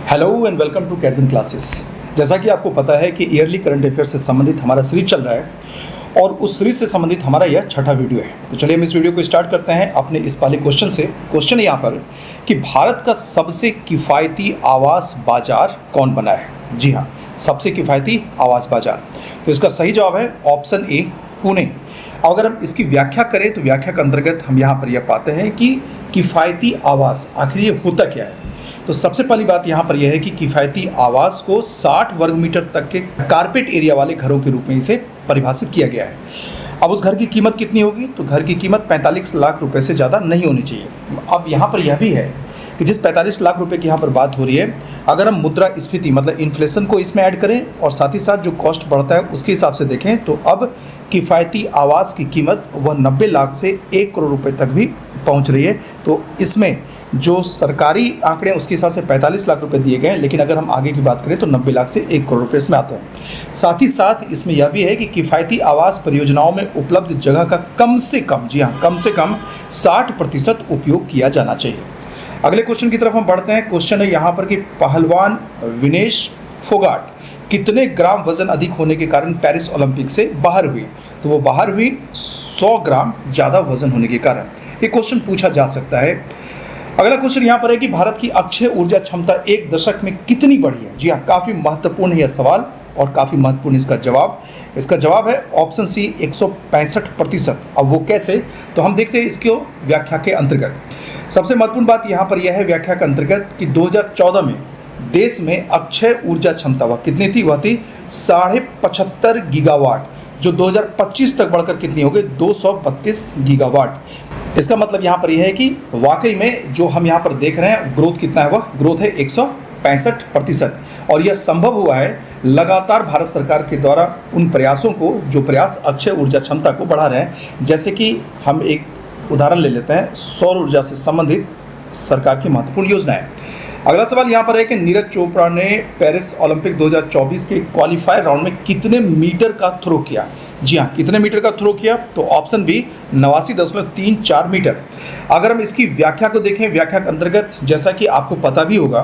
Hello and welcome to Kaizen classes. जैसा कि आपको पता है कि ईयरली करंट अफेयर से संबंधित हमारा सीरीज चल रहा है और उस सीरीज से संबंधित हमारा यह छठा वीडियो है। तो चलिए हम इस वीडियो को स्टार्ट करते हैं अपने इस वाले क्वेश्चन से। क्वेश्चन है यहाँ पर कि भारत का सबसे किफ़ायती आवास बाजार कौन बना है। जी हाँ, सबसे किफ़ायती आवास बाजार। तो इसका सही जवाब है ऑप्शन ए, पुणे। अगर हम इसकी व्याख्या करें तो व्याख्या के अंतर्गत हम यहाँ पर यह पाते हैं कि किफ़ायती आवास आखिर ये होता क्या है। तो सबसे पहली बात यहाँ पर यह है कि किफ़ायती आवास को 60 वर्ग मीटर तक के कारपेट एरिया वाले घरों के रूप में इसे परिभाषित किया गया है। अब उस घर की कीमत कितनी होगी, तो घर की कीमत 45 लाख रुपए से ज़्यादा नहीं होनी चाहिए। अब यहाँ पर यह भी है कि जिस 45 लाख रुपए की यहाँ पर बात हो रही है, अगर हम मुद्रास्फीति मतलब इन्फ्लेशन को इसमें ऐड करें और साथ ही साथ जो कॉस्ट बढ़ता है उसके हिसाब से देखें तो अब किफ़ायती आवास की कीमत वह 90 लाख से 1 करोड़ रुपए तक भी पहुँच रही है। तो इसमें जो सरकारी आंकड़े उसके हिसाब से 45 लाख रुपए दिए गए हैं, लेकिन अगर हम आगे की बात करें तो 90 लाख से 1 करोड़ रुपए इसमें आते हैं। साथ ही साथ इसमें यह भी है कि किफ़ायती आवास परियोजनाओं में उपलब्ध जगह का कम से कम, जी हाँ, कम से कम 60% उपयोग किया जाना चाहिए। अगले क्वेश्चन की तरफ हम बढ़ते हैं। क्वेश्चन है यहाँ पर कि पहलवान विनेश फोगाट कितने ग्राम वजन अधिक होने के कारण पेरिस ओलंपिक से बाहर हुई। तो वो बाहर हुई 100 ग्राम ज़्यादा वजन होने के कारण। ये क्वेश्चन पूछा जा सकता है। अगला क्वेश्चन यहाँ पर है कि भारत की अक्षय ऊर्जा क्षमता एक दशक में कितनी बढ़ी है। जी हाँ, काफ़ी महत्वपूर्ण है यह सवाल और काफ़ी महत्वपूर्ण इसका जवाब। इसका जवाब है ऑप्शन सी, 165%। अब वो कैसे, तो हम देखते हैं इसको व्याख्या के अंतर्गत। सबसे महत्वपूर्ण बात यहाँ पर यह है व्याख्या के अंतर्गत कि 2014 में देश में अक्षय ऊर्जा क्षमता वह कितनी थी, वह थी 75.5 गीगावाट, जो 2025 तक बढ़कर कितनी हो गई, 232 गीगावाट। इसका मतलब यहाँ पर यह है कि वाकई में जो हम यहाँ पर देख रहे हैं ग्रोथ कितना है, वह ग्रोथ है 165%। और यह संभव हुआ है लगातार भारत सरकार के द्वारा उन प्रयासों को, जो प्रयास अक्षय ऊर्जा क्षमता को बढ़ा रहे हैं। जैसे कि हम एक उदाहरण ले लेते हैं, सौर ऊर्जा से संबंधित सरकार की महत्वपूर्ण योजनाएं। अगला सवाल यहाँ पर है कि नीरज चोपड़ा ने पेरिस ओलंपिक 2024 के क्वालिफायर राउंड में कितने मीटर का थ्रो किया। जी हाँ, कितने मीटर का थ्रो किया, तो ऑप्शन बी 89.34 मीटर। अगर हम इसकी व्याख्या को देखें, व्याख्या के अंतर्गत जैसा कि आपको पता भी होगा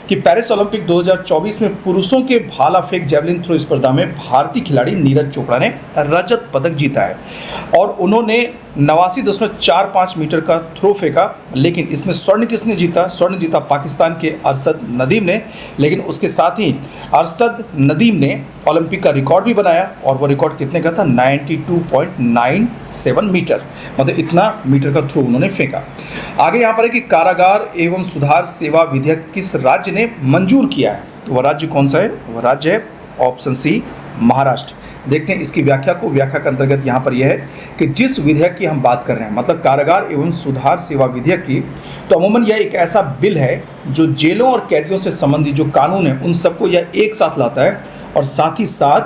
कि पेरिस ओलंपिक 2024 में पुरुषों के भाला फेंक जैवलिन थ्रो स्पर्धा में भारतीय खिलाड़ी नीरज चोपड़ा ने रजत पदक जीता है और उन्होंने 89.45 मीटर का थ्रो फेंका। लेकिन इसमें स्वर्ण किसने जीता, स्वर्ण जीता पाकिस्तान के अरशद नदीम ने। लेकिन उसके साथ ही अरशद नदीम ने ओलंपिक का रिकॉर्ड भी बनाया और वो रिकॉर्ड कितने का था, 92.97 मीटर, मतलब इतना मीटर का थ्रो उन्होंने फेंका। आगे यहाँ पर है कि कारागार एवं सुधार सेवा विधेयक किस राज्य ने मंजूर किया है। तो वह राज्य कौन सा है, वह राज्य है ऑप्शन सी, महाराष्ट्र। देखते हैं इसकी व्याख्या को। व्याख्या के अंतर्गत यहाँ पर यह है कि जिस विधेयक की हम बात कर रहे हैं, मतलब कारागार एवं सुधार सेवा विधेयक की, तो अमूमन यह एक ऐसा बिल है जो जेलों और कैदियों से संबंधित जो कानून है उन सबको यह एक साथ लाता है और साथ ही साथ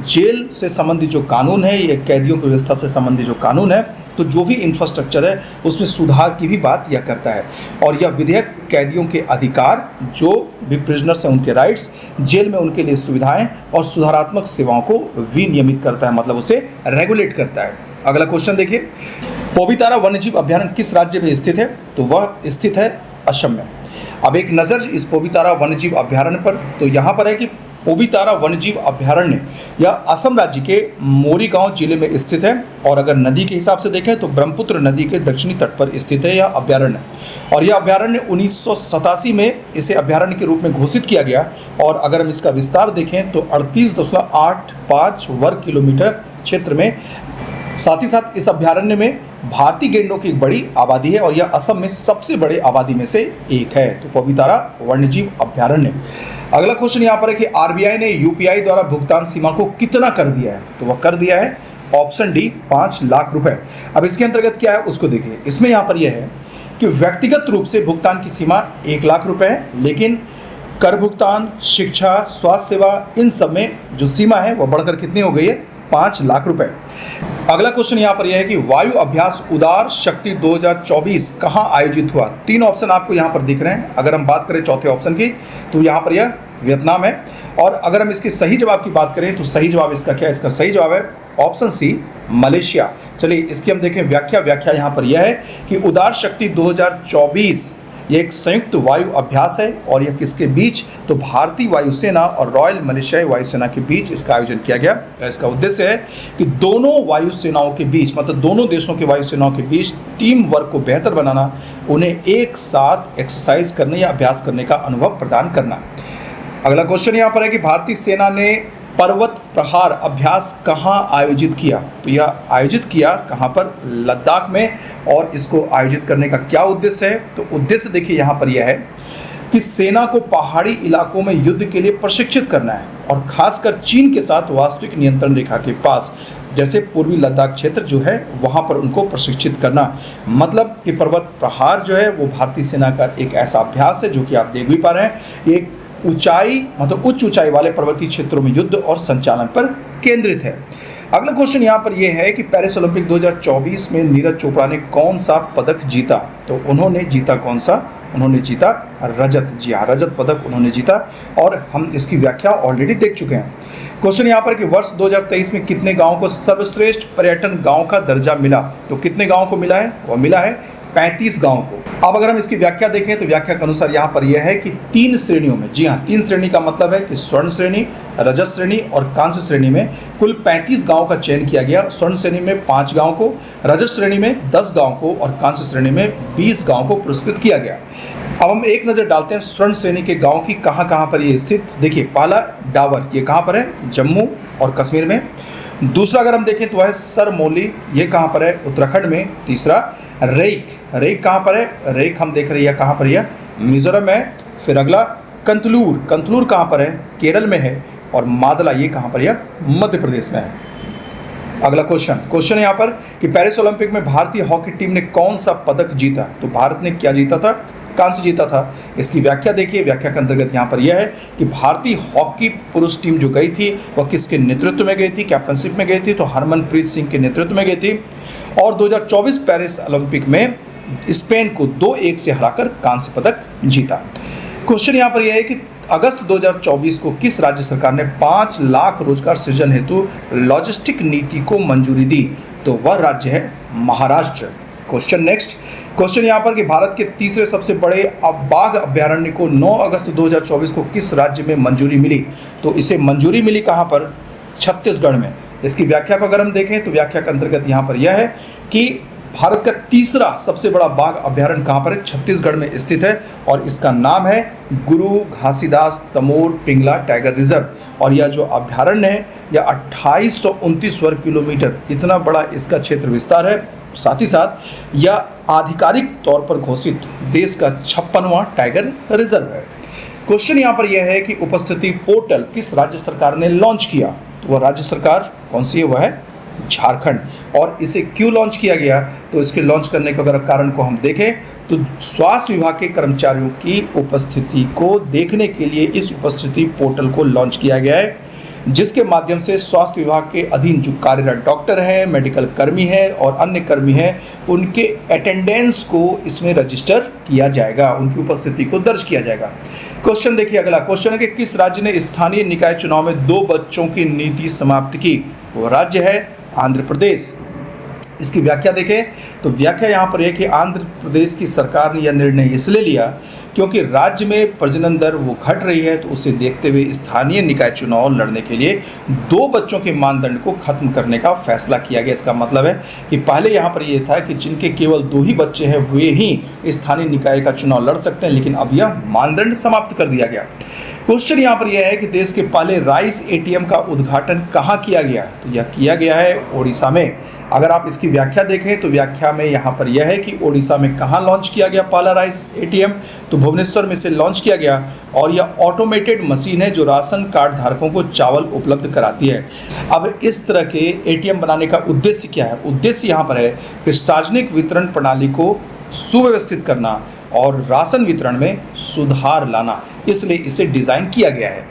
जेल से संबंधित जो कानून है, ये कैदियों की व्यवस्था से संबंधित जो कानून है, तो जो भी इंफ्रास्ट्रक्चर है उसमें सुधार की भी बात यह करता है। और यह विधेयक कैदियों के अधिकार, जो भी प्रिजनर्स हैं उनके राइट्स, जेल में उनके लिए सुविधाएं और सुधारात्मक सेवाओं को विनियमित करता है, मतलब उसे रेगुलेट करता है। अगला क्वेश्चन देखिए, पोबितारा वन्यजीव अभ्यारण्य किस राज्य में स्थित है, तो वह स्थित है असम में। अब एक नज़र इस पोबितारा वन्यजीव अभ्यारण्य पर, तो यहाँ पर है कि पोबितारा वन्यजीव अभ्यारण्य यह असम राज्य के मोरीगांव जिले में स्थित है और अगर नदी के हिसाब से देखें तो ब्रह्मपुत्र नदी के दक्षिणी तट पर स्थित है यह अभ्यारण्य। और यह अभ्यारण्य 1987 में इसे अभ्यारण्य के रूप में घोषित किया गया और अगर हम इसका विस्तार देखें तो 38.85 वर्ग किलोमीटर क्षेत्र में। साथ ही साथ इस अभ्यारण्य में भारतीय गैंडों की एक बड़ी आबादी है और यह असम में सबसे बड़े आबादी में से एक है। तो पोबितारा वन्यजीव अभ्यारण्य। अगला क्वेश्चन यहाँ पर है कि आरबीआई ने यूपीआई द्वारा भुगतान सीमा को कितना कर दिया है, तो वह कर दिया है ऑप्शन डी 5 लाख रुपए। अब इसके अंतर्गत क्या है उसको देखिए। इसमें यहाँ पर यह है कि व्यक्तिगत रूप से भुगतान की सीमा 1 लाख रुपए है, लेकिन कर भुगतान, शिक्षा, स्वास्थ्य सेवा, इन सब में जो सीमा है वह बढ़कर कितनी हो गई है, 5 लाख रुपए। अगला क्वेश्चन यहाँ पर यह है कि वायु अभ्यास उदार शक्ति 2024 कहाँ आयोजित हुआ। 3 ऑप्शन आपको यहाँ पर दिख रहे हैं। अगर हम बात करें चौथे ऑप्शन की तो यहाँ पर यह वियतनाम है और अगर हम इसके सही जवाब की बात करें तो सही जवाब इसका क्या है, इसका सही जवाब है ऑप्शन सी, मलेशिया। चलिए इसकी हम देखें व्याख्या। व्याख्या यहाँ पर यह है कि उदार शक्ति 2024 ये एक संयुक्त वायु अभ्यास है और यह किसके बीच, तो भारतीय वायुसेना और रॉयल मलेशियाई वायुसेना के बीच इसका आयोजन किया गया। इसका उद्देश्य है कि दोनों वायुसेनाओं के बीच, मतलब दोनों देशों के वायुसेनाओं के बीच टीम वर्क को बेहतर बनाना, उन्हें एक साथ एक्सरसाइज करने या अभ्यास करने का अनुभव प्रदान करना। अगला क्वेश्चन यहाँ पर है कि भारतीय सेना ने पर्वत प्रहार अभ्यास कहाँ आयोजित किया, तो यह आयोजित किया कहाँ पर, लद्दाख में। और इसको आयोजित करने का क्या उद्देश्य है, तो उद्देश्य देखिए यहाँ पर यह है कि सेना को पहाड़ी इलाकों में युद्ध के लिए प्रशिक्षित करना है और खासकर चीन के साथ वास्तविक नियंत्रण रेखा के पास, जैसे पूर्वी लद्दाख क्षेत्र जो है वहाँ पर उनको प्रशिक्षित करना। मतलब कि पर्वत प्रहार जो है वो भारतीय सेना का एक ऐसा अभ्यास है जो कि आप देख भी पा रहे हैं, एक ऊंचाई मतलब उच्च ऊंचाई वाले पर्वतीय क्षेत्रों में युद्ध और संचालन पर केंद्रित है। अगला क्वेश्चन यहाँ पर यह है कि पेरिस ओलंपिक 2024 में नीरज चोपड़ा ने कौन सा पदक जीता, तो उन्होंने जीता कौन सा, उन्होंने जीता रजत। जी हाँ, रजत पदक उन्होंने जीता और हम इसकी व्याख्या ऑलरेडी देख चुके हैं। क्वेश्चन यहाँ पर कि वर्ष 2023 में कितने गाँव को सर्वश्रेष्ठ पर्यटन गाँव का दर्जा मिला, तो कितने गाँव को मिला है, वह मिला है 35 गाँव को। अब अगर हम इसकी व्याख्या देखें तो व्याख्या के अनुसार यहाँ पर यह है कि 3 श्रेणियों में, जी हाँ 3 श्रेणी का मतलब है कि स्वर्ण श्रेणी, रजत श्रेणी और कांस्य श्रेणी में कुल 35 गाँव का चयन किया गया। स्वर्ण श्रेणी में 5 गाँव को, रजत श्रेणी में 10 गाँव को और कांस्य श्रेणी में 20 गाँव को पुरस्कृत किया गया। अब हम एक नज़र डालते हैं स्वर्ण श्रेणी के गाँव की कहाँ पर ये स्थित। देखिए पहला डावर, ये कहाँ पर है, जम्मू और कश्मीर में। दूसरा अगर हम देखें तो वह है सरमौली, ये कहाँ पर है, उत्तराखंड में। तीसरा रेक, रेक कहाँ पर है, रेक हम देख रहे हैं कहाँ पर है, मिजोरम में। फिर अगला कंतलूर, कंतलूर कहाँ पर है, केरल में है। और मादला ये कहाँ पर है, मध्य प्रदेश में है। अगला क्वेश्चन यहाँ पर कि पेरिस ओलंपिक में भारतीय हॉकी टीम ने कौन सा पदक जीता, तो भारत ने क्या जीता था, कांस्य जीता था। इसकी व्याख्या देखिए, व्याख्या के अंतर्गत यहाँ पर यह है कि भारतीय हॉकी पुरुष टीम जो गई थी वह किसके नेतृत्व में गई थी, कैप्टनशिप में गई थी, तो हरमनप्रीत सिंह के नेतृत्व में गई थी। और 2024 पेरिस ओलंपिक में स्पेन को 2-1 से हराकर कांस्य पदक जीता। क्वेश्चन यहाँ पर यह है कि अगस्त 2024 को किस राज्य सरकार ने 5 लाख रोजगार सृजन हेतु लॉजिस्टिक नीति को मंजूरी दी, तो वह राज्य है महाराष्ट्र। क्वेश्चन नेक्स्ट, क्वेश्चन यहाँ पर कि भारत के तीसरे सबसे बड़े बाघ अभ्यारण्य को 9 अगस्त 2024 को किस राज्य में मंजूरी मिली, तो इसे मंजूरी मिली कहाँ पर, छत्तीसगढ़ में। इसकी व्याख्या को अगर हम देखें तो व्याख्या के अंतर्गत यहाँ पर यह है कि भारत का तीसरा सबसे बड़ा बाघ अभ्यारण्य कहाँ पर है, छत्तीसगढ़ में स्थित है और इसका नाम है गुरु घासीदास तमोर पिंगला टाइगर रिजर्व। और यह जो अभ्यारण्य है यह 2829 वर्ग किलोमीटर इतना बड़ा इसका क्षेत्र विस्तार है। साथ ही साथ यह आधिकारिक तौर पर घोषित देश का 56वां टाइगर रिजर्व है। क्वेश्चन यहाँ पर यह है कि उपस्थिति पोर्टल किस राज्य सरकार ने लॉन्च किया, तो वह राज्य सरकार कौन सी है, वह है झारखंड। और इसे क्यों लॉन्च किया गया, तो इसके लॉन्च करने के अगर कारण को हम देखें तो स्वास्थ्य विभाग के कर्मचारियों की उपस्थिति को देखने के लिए इस उपस्थिति पोर्टल को लॉन्च किया गया है, जिसके माध्यम से स्वास्थ्य विभाग के अधीन जो कार्यरत डॉक्टर हैं, मेडिकल कर्मी हैं और अन्य कर्मी हैं, उनके अटेंडेंस को इसमें रजिस्टर किया जाएगा, उनकी उपस्थिति को दर्ज किया जाएगा। क्वेश्चन देखिए, अगला क्वेश्चन है कि किस राज्य ने स्थानीय निकाय चुनाव में 2 बच्चों की नीति समाप्त की, वो राज्य है आंध्र प्रदेश। इसकी व्याख्या देखें तो व्याख्या यहाँ पर है कि आंध्र प्रदेश की सरकार ने यह निर्णय इसलिए लिया क्योंकि राज्य में प्रजनन दर वो घट रही है, तो उसे देखते हुए स्थानीय निकाय चुनाव लड़ने के लिए 2 बच्चों के मानदंड को खत्म करने का फैसला किया गया। इसका मतलब है कि पहले यहाँ पर ये था कि जिनके केवल 2 ही बच्चे हैं वे ही स्थानीय निकाय का चुनाव लड़ सकते हैं, लेकिन अब यह मानदंड समाप्त कर दिया गया। क्वेश्चन यहाँ पर यह है कि देश के पहले राइस एटीएम का उद्घाटन कहाँ किया गया, तो यह किया गया है ओडिशा में। अगर आप इसकी व्याख्या देखें तो व्याख्या में यहाँ पर यह है कि ओडिशा में कहाँ लॉन्च किया गया पहला राइस एटीएम, तो भुवनेश्वर में से लॉन्च किया गया। और यह ऑटोमेटेड मशीन है जो राशन कार्ड धारकों को चावल उपलब्ध कराती है। अब इस तरह के एटीएम बनाने का उद्देश्य क्या है, उद्देश्य यहाँ पर है कि सार्वजनिक वितरण प्रणाली को सुव्यवस्थित करना और राशन वितरण में सुधार लाना, इसलिए इसे डिज़ाइन किया गया है।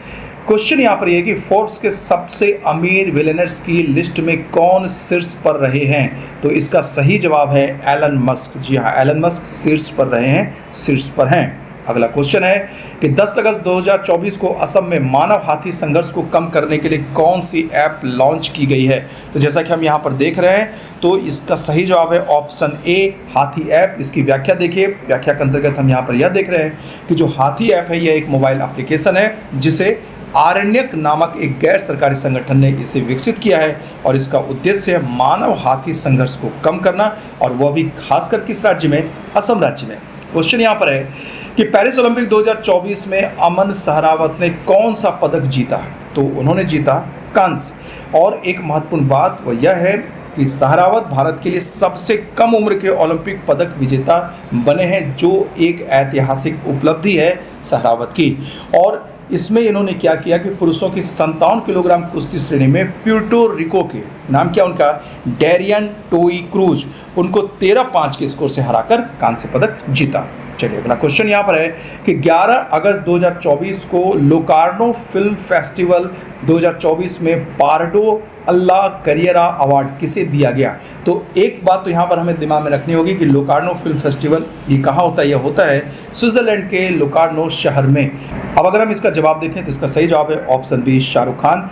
क्वेश्चन यहाँ पर यह कि फोर्ब्स के सबसे अमीर बिलियनर्स की लिस्ट में कौन शीर्ष पर रहे हैं, तो इसका सही जवाब है एलन मस्क। जी हाँ, एलन मस्क शीर्ष पर रहे हैं, शीर्ष पर हैं। अगला क्वेश्चन है कि 10 अगस्त 2024 को असम में मानव हाथी संघर्ष को कम करने के लिए कौन सी ऐप लॉन्च की गई है? तो जैसा कि हम यहाँ पर देख रहे हैं, तो इसका सही जवाब है ऑप्शन ए, हाथी ऐप। इसकी व्याख्या देखिए, व्याख्या के अंतर्गत हम यहाँ पर यह देख रहे हैं कि जो हाथी ऐप है यह एक मोबाइल एप्लीकेशन है जिसे आरण्यक नामक एक गैर सरकारी संगठन ने इसे विकसित किया है और इसका उद्देश्य है मानव हाथी संघर्ष को कम करना, और वह भी खासकर किस राज्य में? असम राज्य में। क्वेश्चन यहाँ पर है कि पेरिस ओलंपिक 2024 में अमन सहरावत ने कौन सा पदक जीता? तो उन्होंने जीता कांस्य। और एक महत्वपूर्ण बात वह यह है कि सहरावत भारत के लिए सबसे कम उम्र के ओलंपिक पदक विजेता बने हैं, जो एक ऐतिहासिक उपलब्धि है सहरावत की। और इसमें इन्होंने क्या किया कि पुरुषों की 57 किलोग्राम कुश्ती श्रेणी में प्यूर्टो रिको के, नाम क्या उनका? डेरियन टोई क्रूज, उनको 13-5 के स्कोर से हराकर कांस्य पदक जीता। चलिए अगला क्वेश्चन यहाँ पर है कि 11 अगस्त 2024 को लोकार्नो फिल्म फेस्टिवल 2024 में पार्डो अल्ला करियरा अवार्ड किसे दिया गया? तो एक बात तो यहाँ पर हमें दिमाग में रखनी होगी कि लोकार्नो फिल्म फेस्टिवल ये कहाँ होता है? यह होता है स्विट्जरलैंड के लोकार्नो शहर में। अब अगर हम इसका जवाब देखें तो इसका सही जवाब है ऑप्शन बी, शाहरुख खान।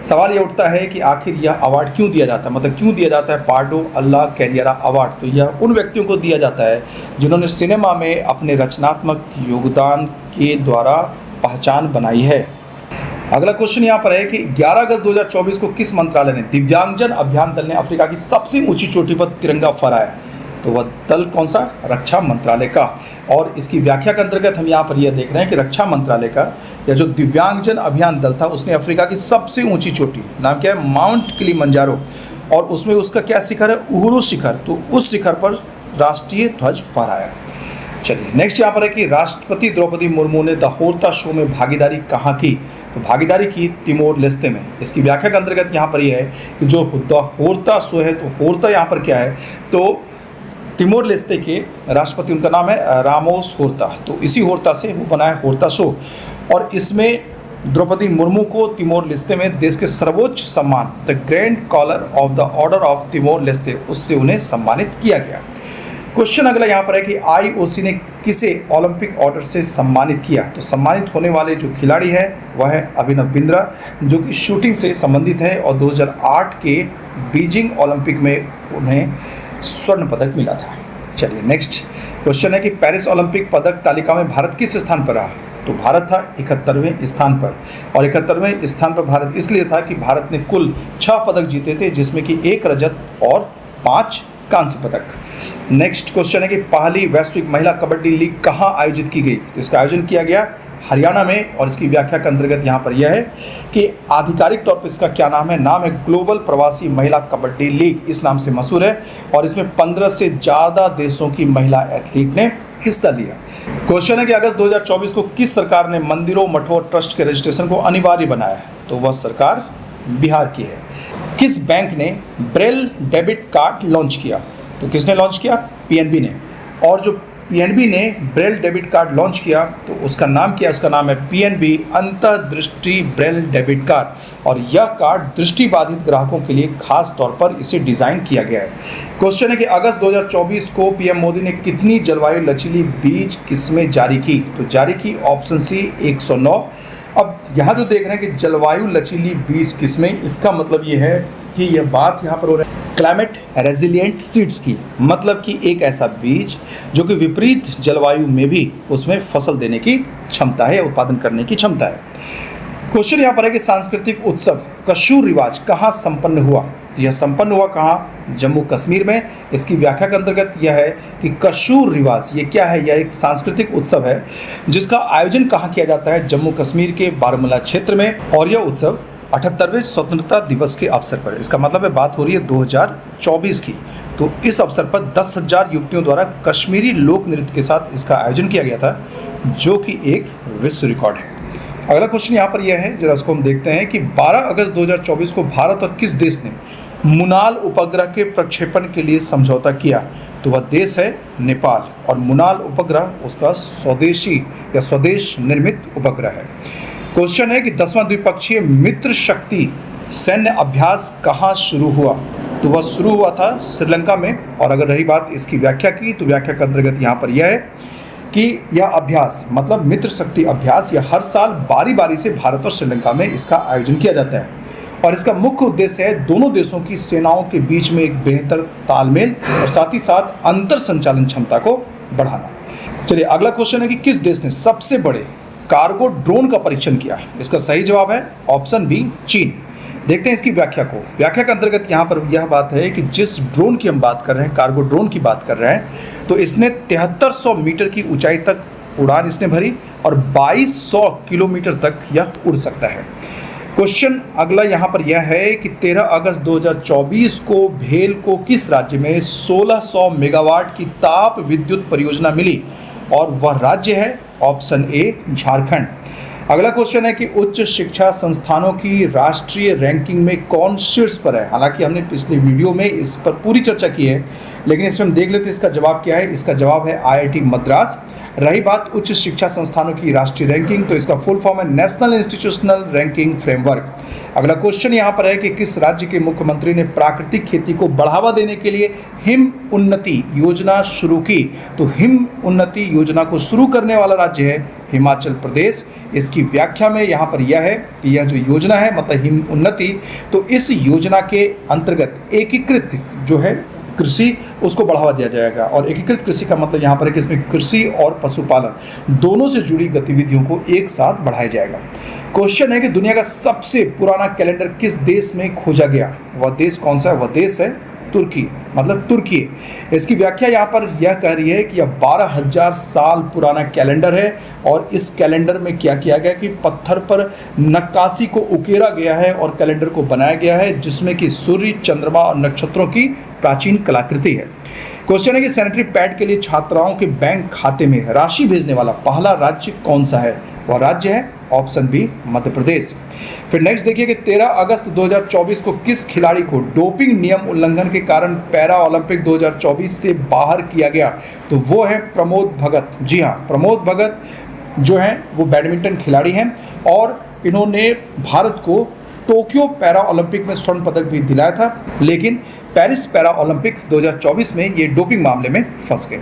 सवाल ये उठता है कि आखिर यह अवार्ड क्यों दिया जाता है, मतलब क्यों दिया जाता है पार्डो अल्ला कैरियरा अवार्ड? तो यह उन व्यक्तियों को दिया जाता है जिन्होंने सिनेमा में अपने रचनात्मक योगदान के द्वारा पहचान बनाई है। अगला क्वेश्चन यहाँ पर है कि 11 अगस्त 2024 को किस मंत्रालय ने दिव्यांगजन अभियान दल ने अफ्रीका की सबसे ऊंची चोटी पर तिरंगा फहराया? तो वह दल कौन सा? रक्षा मंत्रालय का। और इसकी व्याख्या के अंतर्गत हम यहाँ पर यह देख रहे हैं कि रक्षा मंत्रालय का या जो दिव्यांगजन अभियान दल था उसने अफ्रीका की सबसे ऊंची चोटी, नाम क्या है? माउंट किलिमंजारो, और उसमें उसका क्या शिखर है? उहुरु शिखर। तो उस शिखर पर राष्ट्रीय ध्वज फहराया। चलिए नेक्स्ट यहाँ पर है कि राष्ट्रपति द्रौपदी मुर्मू ने द होरता शो में भागीदारी कहाँ की? तो भागीदारी की तिमोर लेस्ते में। इसकी व्याख्या के अंतर्गत यहाँ पर यह है कि जो द होरता शो है, तो होरता यहाँ पर क्या है? तो तिमोर लेस्ते के राष्ट्रपति, उनका नाम है रामोस होरता, तो इसी होरता से वो बना है होरता शो। और इसमें द्रौपदी मुर्मू को तिमोर लेस्ते में देश के सर्वोच्च सम्मान the grand collar of the order of Timor Leste, उससे उन्हें सम्मानित किया गया। क्वेश्चन अगला यहाँ पर है कि आईओसी ने किसे ओलंपिक ऑर्डर से सम्मानित किया? तो सम्मानित होने वाले जो खिलाड़ी है वह है अभिनव बिंद्रा, जो कि शूटिंग से संबंधित है और 2008 के बीजिंग ओलंपिक में उन्हें स्वर्ण पदक मिला था। चलिए नेक्स्ट क्वेश्चन है कि पेरिस ओलंपिक पदक तालिका में भारत किस स्थान पर रहा? तो भारत था 71वें स्थान पर। और 71वें स्थान पर भारत इसलिए था कि भारत ने कुल 6 पदक जीते थे, जिसमें कि 1 रजत और 5 कांस्य पदक। नेक्स्ट क्वेश्चन है कि पहली वैश्विक महिला कबड्डी लीग कहाँ आयोजित की गई? तो इसका आयोजन किया गया हरियाणा में। और इसकी व्याख्या के अंतर्गत यहाँ पर यह है कि आधिकारिक तौर पर इसका क्या नाम है? नाम है ग्लोबल प्रवासी महिला कबड्डी लीग, इस नाम से मशहूर है। और इसमें 15 से ज़्यादा देशों की महिला एथलीट ने हिस्सा लिया। क्वेश्चन है कि अगस्त 2024 को किस सरकार ने मंदिरों मठों और ट्रस्ट के रजिस्ट्रेशन को अनिवार्य बनाया? तो वह सरकार बिहार की है। किस बैंक ने ब्रेल डेबिट कार्ड लॉन्च किया? तो किसने लॉन्च किया? पीएनबी ने। और जो पीएनबी ने ब्रेल डेबिट कार्ड लॉन्च किया तो उसका नाम क्या? उसका नाम है पीएनबी अंतर्दृष्टि ब्रेल डेबिट कार्ड। और यह कार्ड दृष्टिबाधित ग्राहकों के लिए खास तौर पर इसे डिज़ाइन किया गया है। क्वेश्चन है कि अगस्त 2024 को पीएम मोदी ने कितनी जलवायु लचीली बीज किस्में जारी की? तो जारी की ऑप्शन सी 109। अब यहाँ जो देख रहे हैं कि जलवायु लचीली बीज किस्में, इसका मतलब ये है कि यह बात यहाँ पर हो रही है क्लाइमेट रेजिलिएंट सीड्स की, मतलब कि एक ऐसा बीज जो कि विपरीत जलवायु में भी उसमें फसल देने की क्षमता है, उत्पादन करने की क्षमता है। क्वेश्चन यहाँ पर है कि सांस्कृतिक उत्सव कशूर रिवाज कहाँ संपन्न हुआ? तो यह संपन्न हुआ कहाँ? जम्मू कश्मीर में। इसकी व्याख्या के अंतर्गत यह है कि कशूर रिवाज ये क्या है? यह एक सांस्कृतिक उत्सव है जिसका आयोजन कहाँ किया जाता है? जम्मू कश्मीर के बारामूला क्षेत्र में। और यह उत्सव 78वें स्वतंत्रता दिवस के अवसर पर, इसका मतलब है बात हो रही है 2024 की। तो इस अवसर पर 10,000 युवतियों द्वारा कश्मीरी लोक नृत्य के साथ इसका आयोजन किया गया था, जो कि एक विश्व रिकॉर्ड है। अगला क्वेश्चन यहाँ पर यह है, जरा इसको हम देखते हैं कि 12 अगस्त 2024 को भारत और किस देश ने मुनाल उपग्रह के प्रक्षेपण के लिए समझौता किया? तो वह देश है नेपाल। और मुनाल उपग्रह उसका स्वदेशी या स्वदेश निर्मित उपग्रह है। क्वेश्चन है कि 10वां द्विपक्षीय मित्र शक्ति सैन्य अभ्यास कहाँ शुरू हुआ? तो वह शुरू हुआ था श्रीलंका में। और अगर रही बात इसकी व्याख्या की, तो व्याख्या के अंतर्गत यहाँ पर यह है कि यह अभ्यास मतलब मित्र शक्ति अभ्यास यह हर साल बारी बारी से भारत और श्रीलंका में इसका आयोजन किया जाता है और इसका मुख्य उद्देश्य है दोनों देशों की सेनाओं के बीच में एक बेहतर तालमेल और साथ ही साथ अंतर संचालन क्षमता को बढ़ाना। चलिए अगला क्वेश्चन है कि किस देश ने सबसे बड़े कार्गो ड्रोन का परीक्षण किया? इसका सही जवाब है ऑप्शन बी, चीन। देखते हैं इसकी व्याख्या को। व्याख्या के अंतर्गत यहाँ पर यह बात है कि जिस ड्रोन की हम बात कर रहे हैं, कार्गो ड्रोन की बात कर रहे हैं, तो इसने 7300 मीटर की ऊंचाई तक उड़ान इसने भरी और 2200 किलोमीटर तक यह उड़ सकता है। क्वेश्चन अगला यहाँ पर यह है कि 13 अगस्त 2024 को भेल को किस राज्य में 1600 मेगावाट की ताप विद्युत परियोजना मिली और वह राज्य है ऑप्शन ए, झारखंड। अगला क्वेश्चन है कि उच्च शिक्षा संस्थानों की राष्ट्रीय रैंकिंग में कौन शीर्ष पर है? हालांकि हमने पिछले वीडियो में इस पर पूरी चर्चा की है, लेकिन इसमें हम देख लेते हैं इसका जवाब क्या है। इसका जवाब है IIT मद्रास। रही बात उच्च शिक्षा संस्थानों की राष्ट्रीय रैंकिंग, तो इसका फुल फॉर्म है नेशनल इंस्टीट्यूशनल रैंकिंग फ्रेमवर्क। अगला क्वेश्चन यहाँ पर है कि किस राज्य के मुख्यमंत्री ने प्राकृतिक खेती को बढ़ावा देने के लिए हिम उन्नति योजना शुरू की? तो हिम उन्नति योजना को शुरू करने वाला राज्य है हिमाचल प्रदेश। इसकी व्याख्या में यहाँ पर यह है कि यह जो योजना है मतलब हिम उन्नति, तो इस योजना के अंतर्गत एकीकृत जो है कृषि उसको बढ़ावा दिया जाएगा और एकीकृत कृषि का मतलब यहाँ पर है कि इसमें कृषि और पशुपालन दोनों से जुड़ी गतिविधियों को एक साथ बढ़ाया जाएगा। क्वेश्चन है कि दुनिया का सबसे पुराना कैलेंडर किस देश में खोजा गया? वह देश कौन सा है? वह देश है तुर्की, मतलब तुर्की। इसकी व्याख्या यहाँ पर यह कह रही है कि यह 12,000 साल पुराना कैलेंडर है और इस कैलेंडर में क्या किया गया कि पत्थर पर नक्काशी को उकेरा गया है और कैलेंडर को बनाया गया है जिसमें कि सूर्य, चंद्रमा और नक्षत्रों की प्राचीन कलाकृति है। क्वेश्चन है कि सैनिटरी पैड के लिए छात्राओं के बैंक खाते में राशि भेजने वाला पहला राज्य कौन सा है? वह राज्य है ऑप्शन बी, मध्य प्रदेश। फिर नेक्स्ट देखिए कि 13 अगस्त 2024 को किस खिलाड़ी को डोपिंग नियम उल्लंघन के कारण पैरा ओलंपिक 2024 से बाहर किया गया? तो वो है प्रमोद भगत। जी हाँ, प्रमोद भगत जो हैं वो बैडमिंटन खिलाड़ी हैं और इन्होंने भारत को टोक्यो पैरा ओलंपिक में स्वर्ण पदक भी दिलाया था, लेकिन पेरिस पैरा ओलंपिक 2024 में ये डोपिंग मामले में फंस गए।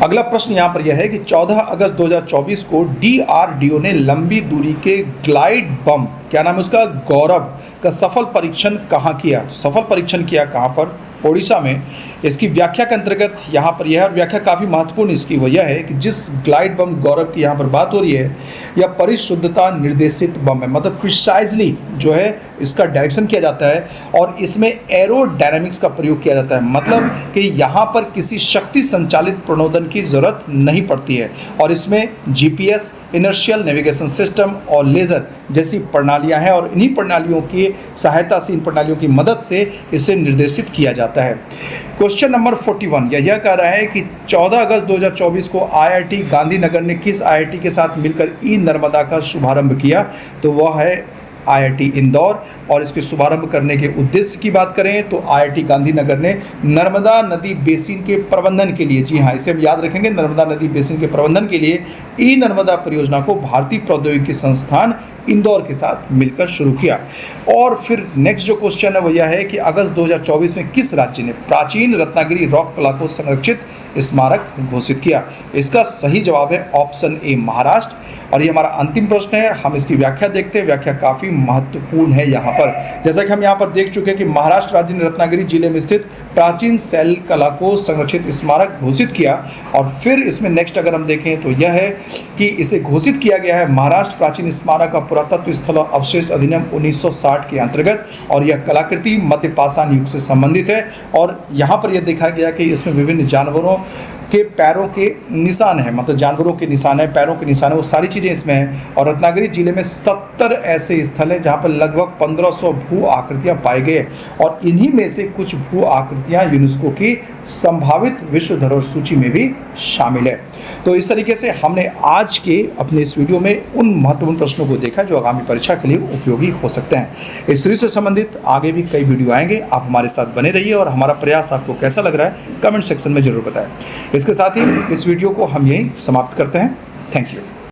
अगला प्रश्न यहाँ पर यह है कि 14 अगस्त 2024 को DRDO ने लंबी दूरी के ग्लाइड बम, क्या नाम है उसका, गौरव का सफल परीक्षण कहाँ किया? तो सफल परीक्षण किया कहाँ पर? ओडिशा में। इसकी व्याख्या के अंतर्गत यहाँ पर यह व्याख्या काफ़ी महत्वपूर्ण इसकी वो यह है कि जिस ग्लाइड बम गौरव की यहाँ पर बात हो रही है यह परिशुद्धता निर्देशित बम है, मतलब प्रिसाइजली जो है इसका डायरेक्शन किया जाता है और इसमें एरोडायनामिक्स का प्रयोग किया जाता है, मतलब कि यहाँ पर किसी शक्ति संचालित प्रणोदन की ज़रूरत नहीं पड़ती है और इसमें GPS, इनर्शियल नेविगेशन सिस्टम और लेज़र जैसी प्रणालियाँ हैं और इन्हीं प्रणालियों की सहायता से, इन प्रणालियों की मदद से इसे निर्देशित किया जाता है। क्वेश्चन नंबर 41 यह कह रहा है कि 14 अगस्त 2024 को IIT गांधीनगर ने किस IIT के साथ मिलकर ई-नर्मदा का शुभारंभ किया? तो वह है IIT इंदौर और इसके शुभारंभ करने के उद्देश्य की बात करें तो IIT गांधीनगर ने नर्मदा नदी बेसिन के प्रबंधन के लिए, जी हाँ इसे हम याद रखेंगे, नर्मदा नदी बेसिन के प्रबंधन के लिए ई-नर्मदा परियोजना को भारतीय प्रौद्योगिकी संस्थान इंदौर के साथ मिलकर शुरू किया। और फिर नेक्स्ट जो क्वेश्चन है वो यह है कि अगस्त 2024 में किस राज्य ने प्राचीन रत्नागिरी रॉक कला को संरक्षित स्मारक घोषित किया? इसका सही जवाब है ऑप्शन ए, महाराष्ट्र। और ये हमारा अंतिम प्रश्न है, हम इसकी व्याख्या देखते हैं। व्याख्या काफ़ी महत्वपूर्ण है यहाँ पर, जैसा कि हम यहाँ पर देख चुके हैं कि महाराष्ट्र राज्य ने रत्नागिरी जिले में स्थित प्राचीन शैल कला को संरक्षित स्मारक घोषित किया। और फिर इसमें नेक्स्ट अगर हम देखें तो यह है कि इसे घोषित किया गया है महाराष्ट्र प्राचीन स्मारक का पुरातत्व स्थल अवशेष अधिनियम 1960 के अंतर्गत और यह कलाकृति मध्य पाषाण युग से संबंधित है। और यहाँ पर यह देखा गया कि इसमें विभिन्न जानवरों के पैरों के निशान हैं, मतलब जानवरों के निशान है, पैरों के निशान है, वो सारी चीज़ें इसमें हैं। और रत्नागिरी जिले में 70 ऐसे स्थल हैं जहाँ पर लगभग 1500 भू आकृतियाँ पाई गई और इन्हीं में से कुछ भू आकृतियाँ यूनेस्को की संभावित विश्व धरोहर सूची में भी शामिल है। तो इस तरीके से हमने आज के अपने इस वीडियो में उन महत्वपूर्ण प्रश्नों को देखा जो आगामी परीक्षा के लिए उपयोगी हो सकते हैं। इस सीरीज से संबंधित आगे भी कई वीडियो आएंगे, आप हमारे साथ बने रहिए और हमारा प्रयास आपको कैसा लग रहा है कमेंट सेक्शन में जरूर बताएं। इसके साथ ही इस वीडियो को हम यहीं समाप्त करते हैं। Thank you.